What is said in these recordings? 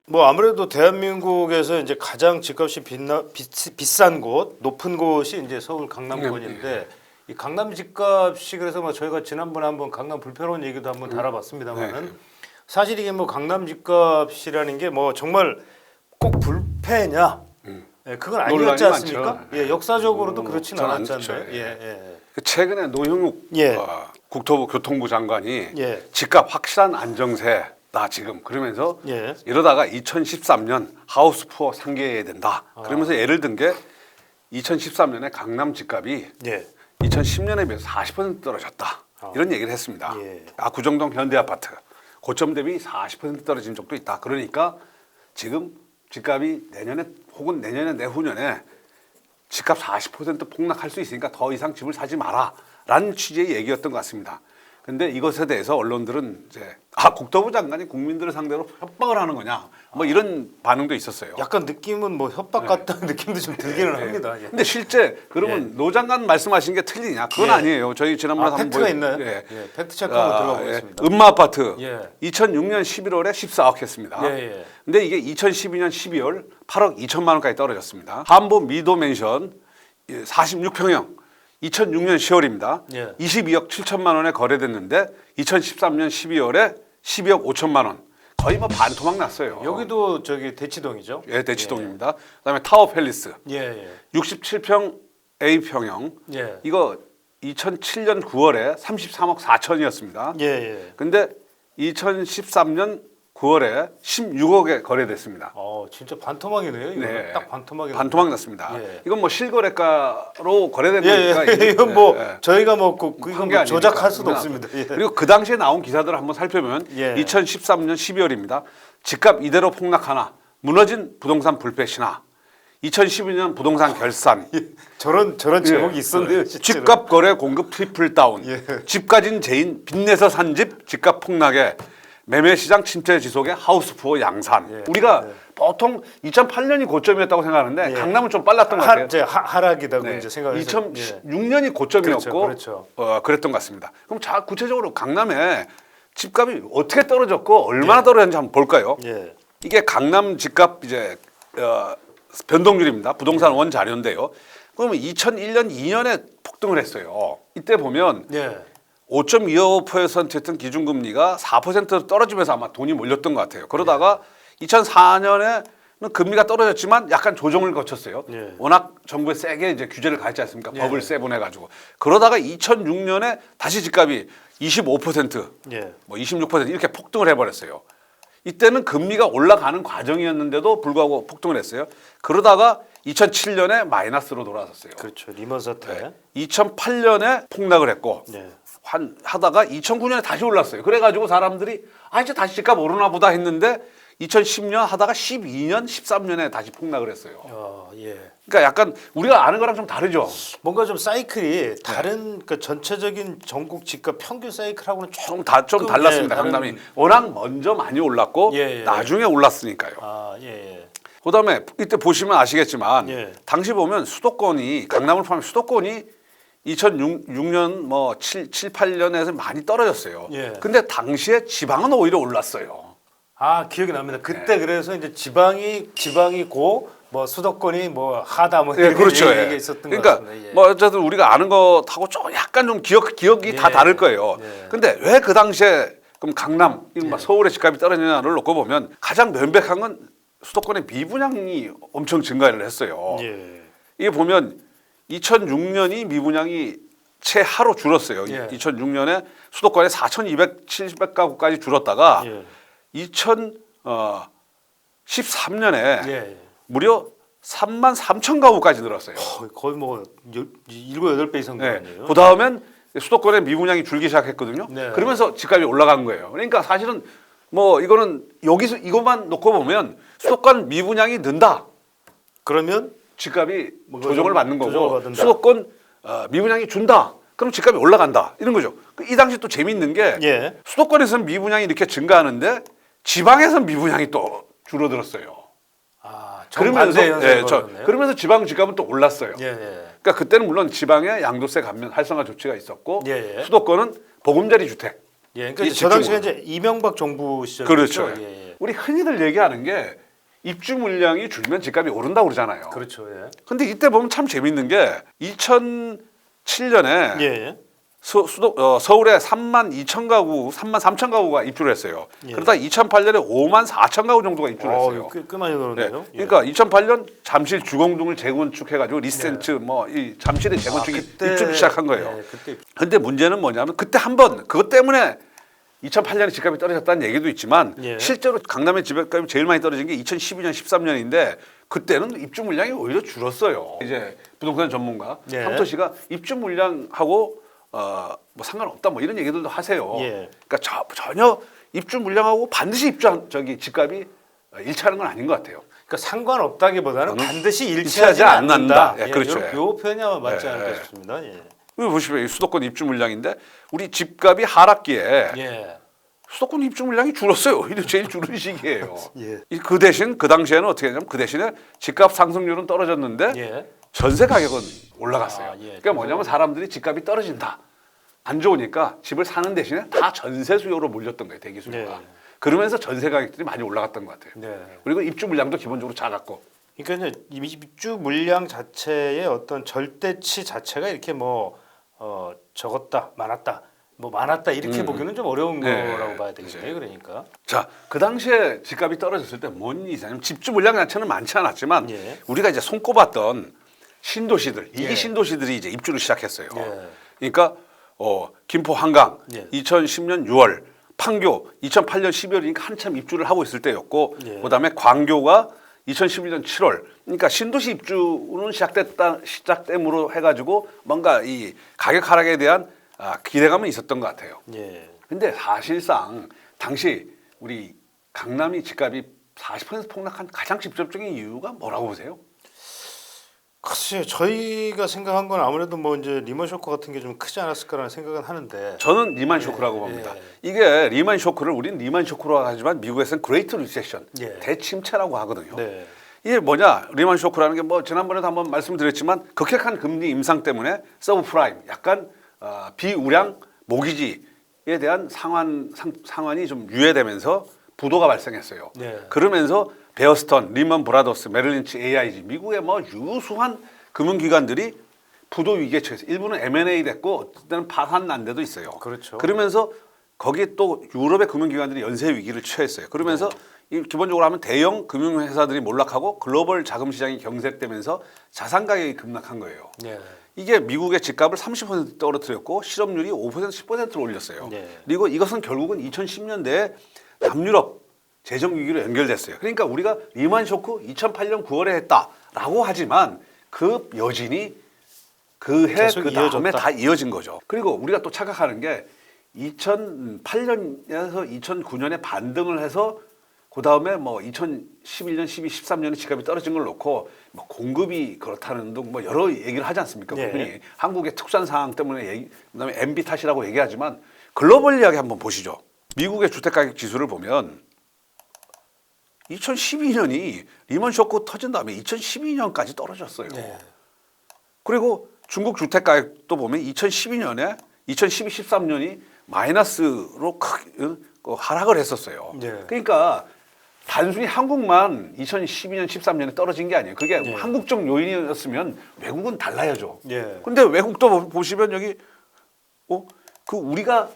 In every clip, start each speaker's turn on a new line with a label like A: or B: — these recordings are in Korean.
A: 뭐 아무래도 대한민국에서 이제 가장 집값이 비싼 곳, 높은 곳이 이제 서울 강남권인데 이 강남 집값이 그래서 뭐 저희가 지난번에 한번 강남 불편한 얘기도 한번 다뤄봤습니다만은 사실 이게 뭐 강남 집값이라는 게 뭐 정말 꼭 불패냐? 예, 그건 아니었지 않습니까?
B: 많죠.
A: 예, 역사적으로도 그렇진
B: 저는
A: 않았잖아요.
B: 그렇죠.
A: 예.
B: 최근에 노형욱
A: 예.
B: 국토부 교통부 장관이
A: 예.
B: 집값 확실한 안정세다 지금 그러면서
A: 예.
B: 이러다가 2013년 하우스푸어 상계해야 된다. 그러면서 예를 든 게 2013년에 강남 집값이
A: 예.
B: 2010년에 비해서 40% 떨어졌다. 이런 얘기를 했습니다.
A: 예.
B: 구정동 현대아파트 고점 대비 40% 떨어진 적도 있다. 그러니까 지금 집값이 내년에 혹은 내년에 내후년에 집값 40% 폭락할 수 있으니까 더 이상 집을 사지 마라 라는 취지의 얘기였던 것 같습니다. 근데 이것에 대해서 언론들은 이제 국토부 장관이 국민들을 상대로 협박을 하는 거냐 뭐 이런 반응도 있었어요.
A: 약간 느낌은 뭐 협박 같다는 느낌도 좀 들기는 합니다. 예.
B: 근데 실제 그러면 노 장관 말씀하신 게 틀리냐? 그건 아니에요. 저희 지난번에 한번
A: 팩트가 있나요?
B: 예.
A: 팩트 체크 한번 들어가 보겠습니다.
B: 음마 아파트
A: 예.
B: 2006년 11월에 14억 했습니다.
A: 예.
B: 근데 이게 2012년 12월 8억 2천만 원까지 떨어졌습니다. 한보 미도 맨션 46평형 2006년 10월입니다.
A: 예.
B: 22억 7천만 원에 거래됐는데 2013년 12월에 12억 5천만 원. 거의 뭐 반토막 났어요.
A: 여기도 저기 대치동이죠?
B: 예, 대치동입니다. 그다음에 타워 팰리스
A: 예.
B: 67평 A평형.
A: 예.
B: 이거 2007년 9월에 33억 4천이었습니다.
A: 예.
B: 근데 2013년 9월에 16억에 거래됐습니다.
A: 진짜 반토막이네요. 이거
B: 네.
A: 딱 반토막이.
B: 반토막 났습니다.
A: 예.
B: 이건 뭐 실거래가로 거래된 거니까
A: 이건 뭐
B: 예.
A: 저희가 뭐 이건
B: 한게
A: 뭐 조작할
B: 아니니까.
A: 수도 없습니다. 예.
B: 그리고 그 당시에 나온 기사들을 한번 살펴보면
A: 예.
B: 2013년 12월입니다. 집값 이대로 폭락하나 무너진 부동산 불패 신화. 2012년 부동산 결산.
A: 저런 제목이 있었네요. 실제로.
B: 집값 거래 공급 트리플 다운.
A: 예.
B: 집 가진 죄인 빚내서 산 집 집값 폭락에 매매 시장 침체 지속에 하우스푸어 양산.
A: 예.
B: 우리가 보통 2008년이 고점이었다고 생각하는데
A: 예.
B: 강남은 좀 빨랐던 것 같아요.
A: 하락이라고
B: 네.
A: 이제 생각해서
B: 2006년이 고점이었고
A: 그렇죠.
B: 그랬던 것 같습니다. 그럼 구체적으로 강남에 집값이 어떻게 떨어졌고 얼마나 떨어졌는지 한번 볼까요?
A: 예.
B: 이게 강남 집값 이제 변동률입니다. 부동산 원 자료인데요. 그러면 2001년 2년에 폭등을 했어요. 이때 보면
A: 예.
B: 5.25%였던 기준금리가 4% 떨어지면서 아마 돈이 몰렸던 것 같아요. 그러다가 2004년에는 금리가 떨어졌지만 약간 조정을 거쳤어요.
A: 예.
B: 워낙 정부에 세게 이제 규제를 가했지 않습니까?
A: 예.
B: 법을 세분해가지고. 그러다가 2006년에 다시 집값이 25%,
A: 예.
B: 뭐 26% 이렇게 폭등을 해버렸어요. 이때는 금리가 올라가는 과정이었는데도 불구하고 폭등을 했어요. 그러다가 2007년에 마이너스로 돌아섰어요.
A: 그렇죠. 리먼 사태.
B: 2008년에 폭락을 했고
A: 예.
B: 하다가 2009년에 다시 올랐어요. 그래가지고 사람들이 이제 다시 집값 오르나 보다 했는데 2010년 하다가 12년, 13년에 다시 폭락을 했어요.
A: 예.
B: 그러니까 약간 우리가 아는 거랑 좀 다르죠.
A: 뭔가 좀 사이클이 다른 그 전체적인 전국 집값 평균 사이클하고는
B: 좀 달랐습니다.
A: 다른-
B: 강남이 워낙 먼저 많이 올랐고
A: 예.
B: 나중에 올랐으니까요.
A: 예.
B: 그다음에 이때 보시면 아시겠지만
A: 예.
B: 당시 보면 수도권이 강남을 포함해 수도권이 2006년 뭐 7, 8년에서 많이 떨어졌어요.
A: 예.
B: 근데 당시에 지방은 오히려 올랐어요.
A: 기억이 납니다. 그때 그래서 이제 지방이 고 뭐 수도권이 뭐 하다 뭐
B: 예,
A: 이런
B: 그렇죠.
A: 얘기가
B: 예.
A: 있었던 것
B: 그러니까
A: 같습니다. 예.
B: 뭐 어쨌든 우리가 아는 것하고 좀 약간 좀 기억이 다
A: 예.
B: 다를 거예요.
A: 예.
B: 근데 왜 그 당시에 그럼 강남, 서울의 집값이 떨어지냐를 놓고 보면 가장 명백한 건 수도권의 미분양이 엄청 증가를 했어요.
A: 예.
B: 이게 보면 2006년이 미분양이 최하로 줄었어요.
A: 예.
B: 2006년에 수도권에 4,270가구까지 줄었다가
A: 예.
B: 2013년에
A: 예.
B: 무려 33,000가구까지 늘었어요.
A: 거의 뭐 7, 8배 이상
B: 네.
A: 늘었네요.
B: 그 다음엔 수도권의 미분양이 줄기 시작했거든요.
A: 네.
B: 그러면서 집값이 올라간 거예요. 그러니까 사실은 뭐 이거는 여기서 이것만 놓고 보면 수도권 미분양이 는다.
A: 그러면
B: 집값이
A: 뭐
B: 조정을 받는
A: 조정을
B: 거고
A: 받는다.
B: 수도권 미분양이 준다. 그럼 집값이 올라간다. 이런 거죠. 이 당시 또 재미있는 게
A: 예.
B: 수도권에서는 미분양이 이렇게 증가하는데 지방에서는 미분양이 또 줄어들었어요.
A: 정반대 현상이
B: 예,
A: 벌어졌네요.
B: 그러면서 지방 집값은 또 올랐어요.
A: 예.
B: 그러니까 그때는 물론 지방에 양도세 감면 활성화 조치가 있었고
A: 예.
B: 수도권은 보금자리 주택.
A: 예. 그러니까
B: 이
A: 저 당시가
B: 집중으로.
A: 이제 이명박 정부 시절
B: 그렇죠.
A: 예.
B: 우리 흔히들 얘기하는 게 입주 물량이 줄면 집값이 오른다고 그러잖아요.
A: 그렇죠. 예.
B: 근데 이때 보면 참 재밌는 게 2007년에
A: 예.
B: 서울에 3만 2천 가구, 3만 3천 가구가 입주를 했어요.
A: 예.
B: 그러다 2008년에 5만 4천 가구 정도가 입주를 했어요.
A: 꽤 많이
B: 네.
A: 늘었네요.
B: 그러니까 2008년 잠실 주공동을 재건축해가지고 리센츠 뭐 이 잠실의 재건축이 입주를 시작한 거예요.
A: 예, 그때
B: 근데 문제는 뭐냐면 그때 한번 그것 때문에 2008년에 집값이 떨어졌다는 얘기도 있지만
A: 예.
B: 실제로 강남의 집값이 제일 많이 떨어진 게 2012년, 13년인데 그때는 입주 물량이 오히려 줄었어요. 이제 부동산 전문가
A: 예.
B: 삼토 씨가 입주 물량하고 뭐 상관없다 뭐 이런 얘기들도 하세요.
A: 예.
B: 그러니까 전혀 입주 물량하고 반드시 집값이 일치하는 건 아닌 것 같아요.
A: 그러니까 상관없다기보다는
B: 저는
A: 반드시
B: 일치하지
A: 일치하지 않는다.
B: 않는다. 예, 그렇죠.
A: 요 표현이 아마 맞지
B: 예,
A: 않을까
B: 예.
A: 싶습니다. 예.
B: 여기 보시면 수도권 입주 물량인데 우리 집값이 하락기에
A: 예.
B: 수도권 입주 물량이 줄었어요. 이게 제일 줄은 시기예요.
A: 예.
B: 그 대신 그 당시에는 어떻게 했냐면 그 대신에 집값 상승률은 떨어졌는데
A: 예.
B: 전세 가격은 올라갔어요.
A: 아, 예.
B: 그러니까 뭐냐면 사람들이 집값이 떨어진다. 안 좋으니까 집을 사는 대신에 다 전세 수요로 몰렸던 거예요. 대기 수요가.
A: 네.
B: 그러면서 전세 가격들이 많이 올라갔던 것 같아요.
A: 네.
B: 그리고 입주 물량도 기본적으로 작았고.
A: 그러니까 이제 입주 물량 자체의 어떤 절대치 자체가 이렇게 뭐 적었다, 많았다, 뭐 많았다 이렇게 보기는 좀 어려운
B: 네.
A: 거라고 봐야 되겠네요. 그러니까.
B: 자, 그 당시에 집값이 떨어졌을 때 뭔 이상하면 집주 물량 자체는 많지 않았지만
A: 예.
B: 우리가 이제 손꼽았던 신도시들,
A: 예.
B: 이기 신도시들이 이제 입주를 시작했어요.
A: 예.
B: 그러니까 김포 한강
A: 예.
B: 2010년 6월, 판교 2008년 12월이니까 한참 입주를 하고 있을 때였고
A: 예.
B: 그다음에 광교가 2011년 7월. 그러니까 신도시 입주는 시작됨으로 해가지고 뭔가 이 가격 하락에 대한 기대감은 있었던 것 같아요.
A: 예.
B: 근데 사실상 당시 우리 강남이 집값이 40% 폭락한 가장 직접적인 이유가 뭐라고 보세요?
A: 글쎄요, 저희가 생각한 건 아무래도 뭐 이제 리먼 쇼크 같은 게 좀 크지 않았을까라는 생각은 하는데.
B: 저는 리만 쇼크라고 봅니다.
A: 예.
B: 이게 리만 쇼크를 우리는 리만 쇼크라고 하지만 미국에서는 그레이트 리세션,
A: 예.
B: 대침체라고 하거든요.
A: 네.
B: 이게 뭐냐? 리만 쇼크라는 게 뭐 지난번에도 한번 말씀드렸지만 극격한 금리 인상 때문에 서브프라임, 약간 비우량 모기지에 대한 상환이 좀 유예되면서 부도가 발생했어요.
A: 네.
B: 그러면서 베어스턴, 리먼 브라더스, 메릴린치, AIG 미국의 뭐 유수한 금융기관들이 부도 위기에 처해서 일부는 M&A 됐고 어떤 파산 난 데도 있어요.
A: 그렇죠.
B: 그러면서 거기에 또 유럽의 금융기관들이 연쇄 위기를 처했어요. 그러면서 이 기본적으로 하면 대형 금융회사들이 몰락하고 글로벌 자금 시장이 경색되면서 자산 가격이 급락한 거예요.
A: 네.
B: 이게 미국의 집값을 30% 떨어뜨렸고 실업률이 5% 10%를 올렸어요.
A: 네.
B: 그리고 이것은 결국은 2010년대에 남유럽 재정 위기로 연결됐어요. 그러니까 우리가 리만 쇼크 2008년 9월에 했다라고 하지만 그 여진이 그 해
A: 계속
B: 그 다음에
A: 이어졌다.
B: 다 이어진 거죠. 그리고 우리가 또 착각하는 게 2008년에서 2009년에 반등을 해서 그 다음에 뭐 2011년, 12, 13년에 집값이 떨어진 걸 놓고 뭐 공급이 그렇다는 등 뭐 여러 얘기를 하지 않습니까?
A: 네.
B: 흔히 한국의 특수한 상황 때문에 그다음에 MB 탓이라고 얘기하지만 글로벌 이야기 한번 보시죠. 미국의 주택가격 지수를 보면 2012년이 리먼 쇼크 터진 다음에 2012년까지 떨어졌어요.
A: 네.
B: 그리고 중국 주택가격도 보면 2012년에 2012, 13년이 마이너스로 크게 하락을 했었어요.
A: 네.
B: 그러니까 단순히 한국만 2012년, 13년에 떨어진 게 아니에요. 그게
A: 네.
B: 한국적 요인이었으면 외국은 달라야죠.
A: 예.
B: 근데 외국도 보시면 여기 그 우리가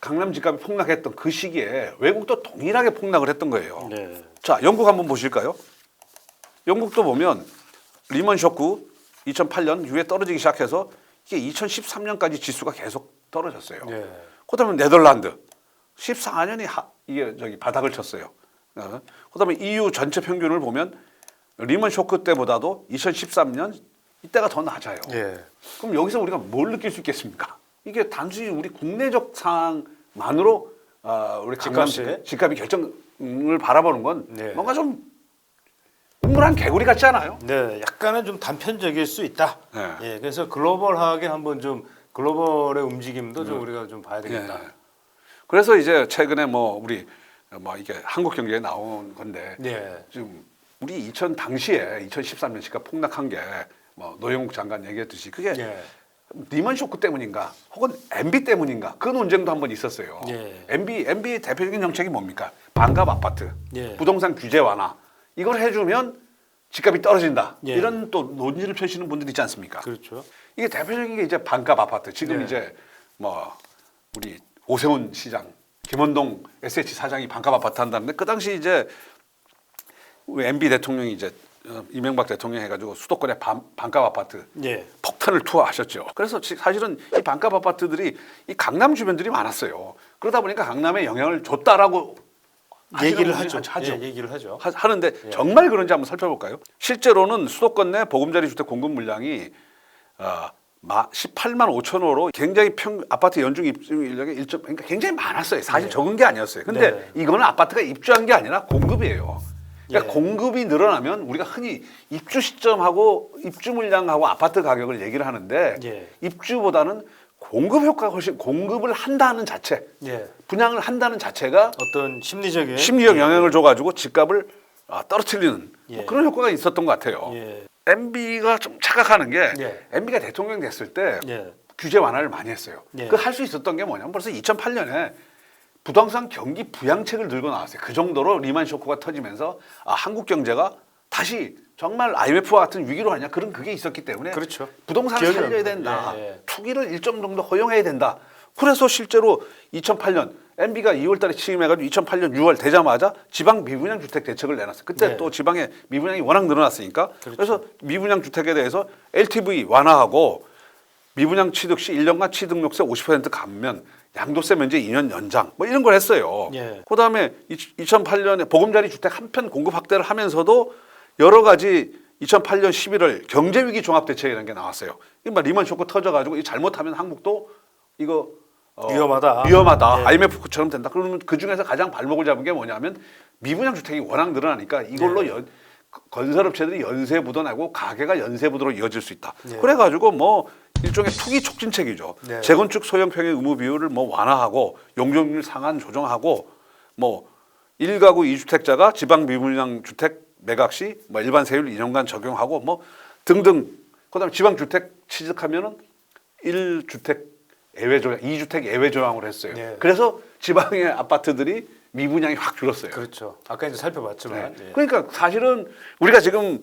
B: 강남 집값이 폭락했던 그 시기에 외국도 동일하게 폭락을 했던 거예요.
A: 네.
B: 자, 영국 한번 보실까요? 영국도 보면 리먼 쇼크 2008년 이후에 떨어지기 시작해서 이게 2013년까지 지수가 계속 떨어졌어요.
A: 네.
B: 그다음에 네덜란드 14년이 이게 바닥을 쳤어요. 그다음에 EU 전체 평균을 보면 리먼 쇼크 때보다도 2013년 이때가 더 낮아요.
A: 예.
B: 그럼 여기서 우리가 뭘 느낄 수 있겠습니까? 이게 단순히 우리 국내적 상황만으로 우리 강남 집값이 결정을 바라보는 건
A: 네.
B: 뭔가 좀 우물한 개구리 같지 않아요?
A: 네, 약간은 좀 단편적일 수 있다.
B: 네.
A: 예, 그래서 글로벌하게 한번 좀 글로벌의 움직임도 좀 우리가 좀 봐야 되겠다.
B: 예. 그래서 이제 최근에 뭐 우리 이게 한국 경제에 나온 건데
A: 네.
B: 지금 우리 당시에 2013년 집값 폭락한 게 뭐 노영욱 장관 얘기했듯이 그게
A: 예.
B: 리먼 쇼크 때문인가 혹은 MB 때문인가 그 논쟁도 한번 있었어요.
A: 예.
B: MB 대표적인 정책이 뭡니까? 반값 아파트,
A: 예.
B: 부동산 규제 완화 이걸 해주면 집값이 떨어진다.
A: 예.
B: 이런 또 논의를 펼치는 분들이 있지 않습니까?
A: 그렇죠.
B: 이게 대표적인 게 이제 반값 아파트. 지금
A: 네.
B: 이제 뭐 우리 오세훈 시장, 김원동 SH 사장이 반값 아파트 한다는데 그 당시 이제 우리 MB 대통령이 이제 이명박 대통령 해가지고 수도권에 반값 아파트
A: 예.
B: 폭탄을 투하하셨죠. 그래서 사실은 이 반값 아파트들이 이 강남 주변들이 많았어요. 그러다 보니까 강남에 영향을 줬다라고
A: 얘기를
B: 하시는
A: 하죠.
B: 분들이
A: 예, 얘기를 하죠.
B: 하는데 정말 그런지 한번 살펴볼까요? 실제로는 수도권 내 보금자리 주택 공급 물량이 18만 5천 호로 굉장히 아파트 연중 입주 인력이 그러니까 굉장히 많았어요. 사실 적은 게 아니었어요. 근데
A: 네.
B: 이거는 아파트가 입주한 게 아니라 공급이에요. 그러니까
A: 예.
B: 공급이 늘어나면 우리가 흔히 입주 시점하고 입주 물량하고 아파트 가격을 얘기를 하는데
A: 예.
B: 입주보다는 공급 효과가 훨씬 공급을 한다는 자체,
A: 예.
B: 분양을 한다는 자체가
A: 어떤 심리적인
B: 심리적 영향을 줘가지고 집값을 떨어뜨리는
A: 예.
B: 뭐 그런 효과가 있었던 것 같아요.
A: 예.
B: MB가 좀 착각하는 게
A: 예.
B: MB가 대통령 됐을 때
A: 예.
B: 규제 완화를 많이 했어요.
A: 예.
B: 그 할 수 있었던 게 뭐냐면 벌써 2008년에 부동산 경기 부양책을 들고 나왔어요. 그 정도로 리만 쇼크가 터지면서 한국 경제가 다시 정말 IMF와 같은 위기로 가냐 그런 그게 있었기 때문에
A: 그렇죠.
B: 부동산을
A: 기억이
B: 살려야
A: 납니다.
B: 된다.
A: 예, 예.
B: 투기를 일정 정도 허용해야 된다. 그래서 실제로 2008년 MB가 2월 달에 취임해가지고 2008년 6월 되자마자 지방 미분양 주택 대책을 내놨어요. 그때
A: 네.
B: 또 지방에 미분양이 워낙 늘어났으니까
A: 그렇죠.
B: 그래서 미분양 주택에 대해서 LTV 완화하고 미분양 취득 시 1년간 취득록세 50% 감면, 양도세 면제 2년 연장 뭐 이런 걸 했어요.
A: 예.
B: 그다음에 2008년에 보금자리 주택 한편 공급 확대를 하면서도 여러 가지 2008년 11월 경제위기 종합대책이라는 게 나왔어요. 이거 막 리먼 쇼크 터져가지고 이 잘못하면 한국도 이거
A: 위험하다.
B: 위험하다.
A: 예.
B: IMF처럼 된다. 그러면 그 중에서 가장 발목을 잡은 게 뭐냐면 미분양 주택이 워낙 늘어나니까 이걸로
A: 예.
B: 건설업체들이 연쇄 부도내고 가게가 연쇄 부도로 이어질 수 있다.
A: 예.
B: 그래가지고 뭐 일종의 투기 촉진책이죠.
A: 네.
B: 재건축 소형 평형 의무 비율을 뭐 완화하고 용적률 상한 조정하고 뭐 1가구 2주택자가 지방 미분양 주택 매각 시 뭐 일반 세율 2년간 적용하고 뭐 등등. 그다음에 지방 주택 취득하면은 1주택 예외 조항, 2주택 예외 조항으로 했어요.
A: 네.
B: 그래서 지방의 아파트들이 미분양이 확 줄었어요.
A: 그렇죠. 아까 이제 살펴봤지만.
B: 네.
A: 예.
B: 그러니까 사실은 우리가 지금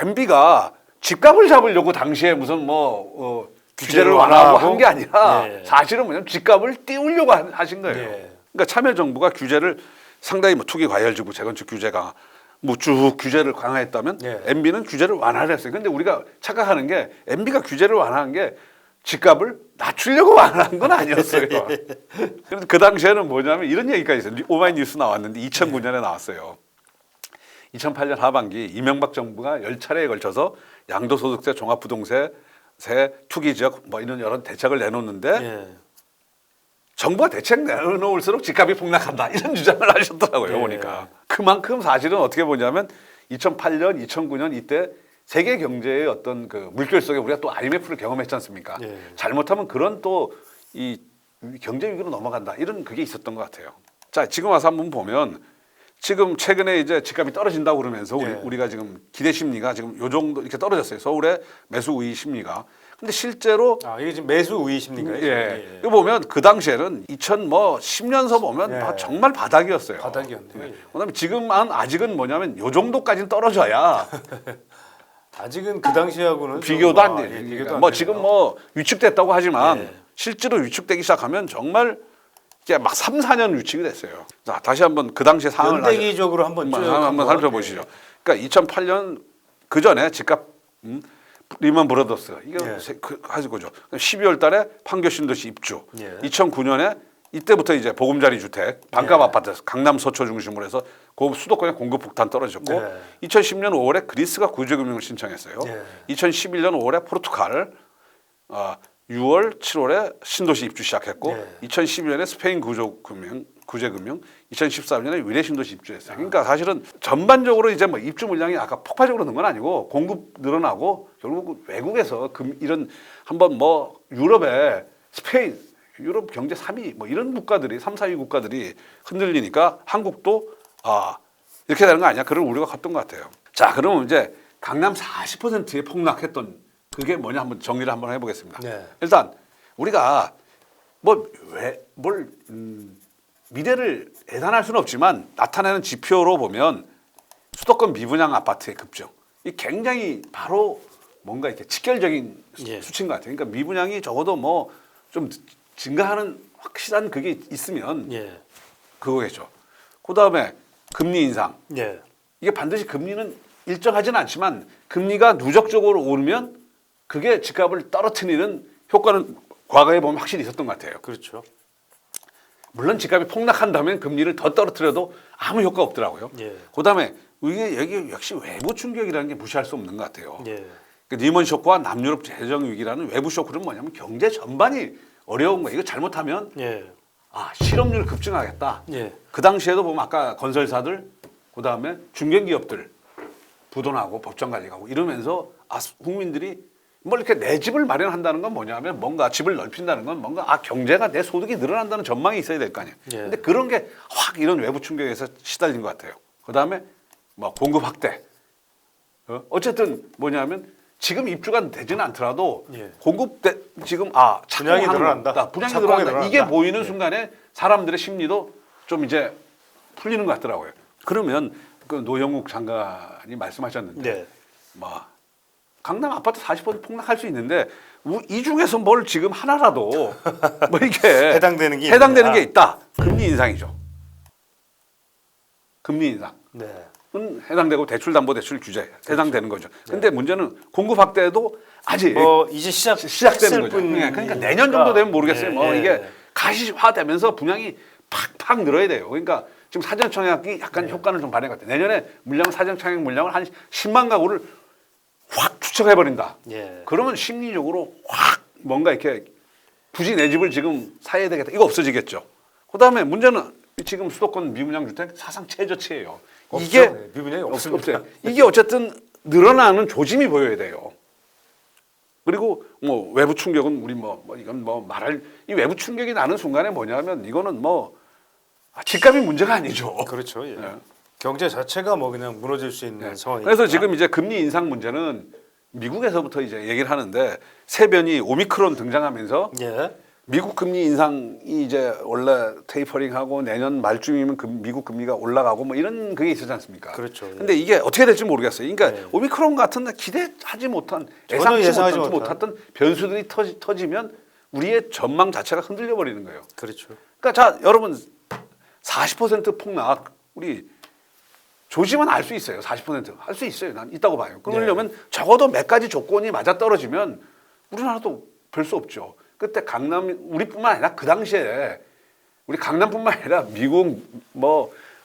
B: MB가 집값을 잡으려고 당시에 무슨 뭐 규제를 완화하고 한 게 아니라
A: 네.
B: 사실은 뭐냐면 집값을 띄우려고 하신 거예요.
A: 네.
B: 그러니까 참여정부가 규제를 상당히 뭐 투기 과열지구 재건축 규제가 뭐 쭉 규제를 강화했다면
A: 네.
B: MB는 규제를 완화를 했어요. 근데 우리가 착각하는 게 MB가 규제를 완화한 게 집값을 낮추려고 완화한 건 아니었어요. 그래서 그 당시에는 뭐냐면 이런 얘기까지 있어요. 오마이뉴스 나왔는데 2009년에 나왔어요. 2008년 하반기 이명박 정부가 10차례에 걸쳐서 양도소득세, 종합부동세, 투기지역 뭐 이런 여러 대책을 내놓는데
A: 예.
B: 정부가 대책 내놓을수록 집값이 폭락한다 이런 주장을 하셨더라고요.
A: 네.
B: 보니까 그만큼 사실은 어떻게 보냐면 2008년, 2009년 이때 세계 경제의 어떤 그 물결 속에 우리가 또 IMF를 경험했지 않습니까?
A: 네.
B: 잘못하면 그런 또 이 경제 위기로 넘어간다 이런 그게 있었던 것 같아요. 자 지금 와서 한번 보면 지금 최근에 이제 집값이 떨어진다고 그러면서
A: 네.
B: 우리가 지금 기대 심리가 지금 요 정도 이렇게 떨어졌어요. 서울의 매수 우위 심리가. 근데 실제로
A: 이게 지금 매수 우위십니까?
B: 예. 이거 보면 그 당시에는 2010년서 보면
A: 예.
B: 정말 바닥이었어요.
A: 바닥이었네요. 예.
B: 그다음에 지금은 아직은 뭐냐면 요 정도까지는 떨어져야
A: 아직은 그 당시하고는
B: 비교도 안
A: 돼.
B: 돼요.
A: 비교도
B: 그러니까
A: 안
B: 뭐
A: 되네요.
B: 지금 뭐 위축됐다고 하지만
A: 예.
B: 실제로 위축되기 시작하면 정말 이게 막 3, 4년 위축이 됐어요. 자, 다시 한번 그 당시의 상황을
A: 연대기적으로 한번 쭉
B: 한번 살펴보시죠. 그러니까 2008년 그 전에 집값 리먼 브라더스 이게
A: 예.
B: 하실 거죠. 12월 달에 판교 신도시 입주.
A: 예.
B: 2009년에 이때부터 이제 보금자리 주택, 반값
A: 예.
B: 아파트, 강남 서초 중심으로 해서 그 수도권의 공급 폭탄 떨어졌고
A: 예.
B: 2010년 5월에 그리스가 구제금융을 신청했어요.
A: 예.
B: 2011년 5월에 포르투갈, 6월, 7월에 신도시 입주 시작했고
A: 예.
B: 2012년에 스페인 구제금융, 2014년에 위례 신도시 입주했어요. 그러니까 사실은 전반적으로 이제 뭐 입주 물량이 아까 폭발적으로 는 건 아니고 공급 늘어나고 결국 외국에서 이런 한번 뭐 유럽에 스페인, 유럽 경제 3위 뭐 이런 국가들이 3, 4위 국가들이 흔들리니까 한국도 이렇게 되는 거 아니야? 그런 우려가 컸던 것 같아요. 자, 그러면 이제 강남 40%에 폭락했던 그게 뭐냐 한번 정리를 한번 해보겠습니다.
A: 네.
B: 일단 우리가 미래를 예단할 수는 없지만 나타내는 지표로 보면 수도권 미분양 아파트의 급증 이 굉장히 바로 뭔가 이렇게 직결적인
A: 예.
B: 수치인 것 같아요. 그러니까 미분양이 적어도 뭐 좀 증가하는 확실한 그게 있으면
A: 예.
B: 그거겠죠. 그 다음에 금리 인상.
A: 예.
B: 이게 반드시 금리는 일정하지는 않지만 금리가 누적적으로 오르면 그게 집값을 떨어뜨리는 효과는 과거에 보면 확실히 있었던 것 같아요.
A: 그렇죠.
B: 물론 집값이 폭락한다면 금리를 더 떨어뜨려도 아무 효과 없더라고요.
A: 예.
B: 그다음에 이게 여기 역시 외부 충격이라는 게 무시할 수 없는 것 같아요.
A: 예.
B: 그 리먼 쇼크와 남유럽 재정 위기라는 외부 쇼크는 뭐냐면 경제 전반이 어려운 거예요. 이거 잘못하면
A: 예.
B: 실업률 급증하겠다.
A: 예.
B: 그 당시에도 보면 아까 건설사들, 그 다음에 중견기업들 부도나고 법정 관리가고 이러면서 국민들이 뭐 이렇게 내 집을 마련한다는 건 뭐냐면 뭔가 집을 넓힌다는 건 뭔가 경제가 내 소득이 늘어난다는 전망이 있어야 될 거 아니에요.
A: 예.
B: 근데 그런 게 확 이런 외부 충격에서 시달린 것 같아요. 그 다음에 뭐 공급 확대. 어쨌든 뭐냐면 지금 입주가 되지는 않더라도
A: 예.
B: 지금
A: 분양이
B: 착공하는
A: 늘어난다.
B: 거, 분양이
A: 착공이
B: 늘어난다. 이게
A: 늘어난다.
B: 보이는
A: 예.
B: 순간에 사람들의 심리도 좀 이제 풀리는 것 같더라고요. 그러면 그 노영욱 장관이 말씀하셨는데
A: 네.
B: 뭐 강남 아파트 40% 폭락할 수 있는데 이 중에서 뭘 지금 하나라도 뭐 이게
A: 해당되는 게
B: 해당되는 게
A: 있느냐.
B: 있다. 금리 인상이죠. 금리 인상.
A: 네.
B: 은 해당되고 대출담보대출 규제 해당되는 거죠. 근데 문제는 공급 확대도 아직
A: 뭐 이제
B: 시작되는 거죠. 그러니까 내년 정도 되면 모르겠어요.
A: 예,
B: 뭐
A: 예.
B: 이게 가시화되면서 분양이 팍팍 늘어야 돼요. 그러니까 지금 사전청약이 약간 효과는 좀 발휘한 것 같아요. 내년에 사전청약 물량을 한 10만 가구를 확 축적해 버린다.
A: 예.
B: 그러면 심리적으로 확 뭔가 이렇게 굳이 내 집을 지금 사야 되겠다. 이거 없어지겠죠. 그다음에 문제는 지금 수도권 미분양 주택 사상 최저치예요.
A: 없죠.
B: 이게
A: 네, 미분양이 없습니다.
B: 없어요. 이게 어쨌든 늘어나는 조짐이 보여야 돼요. 그리고 뭐 외부 충격은 우리 이건 말할 이 외부 충격이 나는 순간에 뭐냐면 이거는 집값이 문제가 아니죠.
A: 그렇죠. 예.
B: 네.
A: 경제 자체가 뭐 그냥 무너질 수 있는 상황이니까.
B: 그래서 지금 이제 금리 인상 문제는 미국에서부터 이제 얘기를 하는데 세변이 오미크론 등장하면서
A: 예.
B: 미국 금리 인상이 이제 원래 테이퍼링하고 내년 말쯤이면 미국 금리가 올라가고 뭐 이런 그게 있었지 않습니까?
A: 그렇죠. 예.
B: 근데 이게 어떻게 될지 모르겠어요. 그러니까
A: 네.
B: 오미크론 같은 기대하지 못한
A: 전혀 예상하지
B: 못했던 변수들이 터지면 우리의 전망 자체가 흔들려 버리는 거예요.
A: 그렇죠.
B: 그러니까 자 여러분 40% 폭락 우리 조짐은 알 수 있어요. 40%할 수 있어요. 난 있다고 봐요. 그러려면 적어도 몇 가지 조건이 맞아 떨어지면 우리나라도 별 수 없죠. 그때 우리뿐만 아니라 그 당시에 우리 강남뿐만 아니라 미국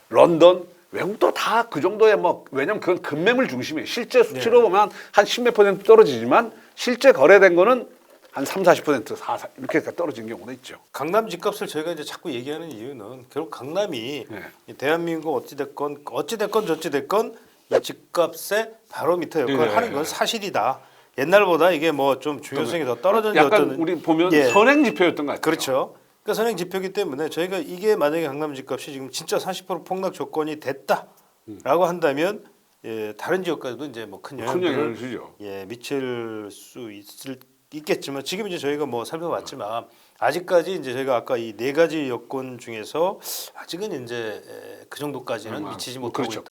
B: 런던 외국도 다 그 정도의 왜냐면 그건 급매물 중심이에요. 실제 수치로 보면 한 10몇 % 떨어지지만 실제 거래된 거는 한 30, 40% 이렇게 떨어진 경우도 있죠.
A: 강남 집값을 저희가 이제 자꾸 얘기하는 이유는 결국 강남이
B: 네.
A: 이 대한민국 어찌됐건 저찌됐건 이 집값의 바로미터 역할을
B: 네.
A: 하는 건 사실이다. 옛날보다 이게 뭐 좀 중요성이 더 떨어졌는지
B: 약간
A: 어쩌는
B: 우리 보면
A: 예.
B: 선행 지표였던 것 같아요.
A: 그렇죠. 그러니까 선행 지표이기 때문에 저희가 이게 만약에 강남 집값이 지금 진짜 40% 폭락 조건이 됐다라고 한다면 다른 지역까지도 이제 뭐 큰
B: 큰 영향을
A: 영향을
B: 주죠.
A: 미칠 수 있겠지만 지금 이제 저희가 뭐 살펴봤지만 아직까지 이제 저희가 아까 이 네 가지 여건 중에서 아직은 이제 그 정도까지는 미치지 못하고
B: 그렇죠.
A: 있다.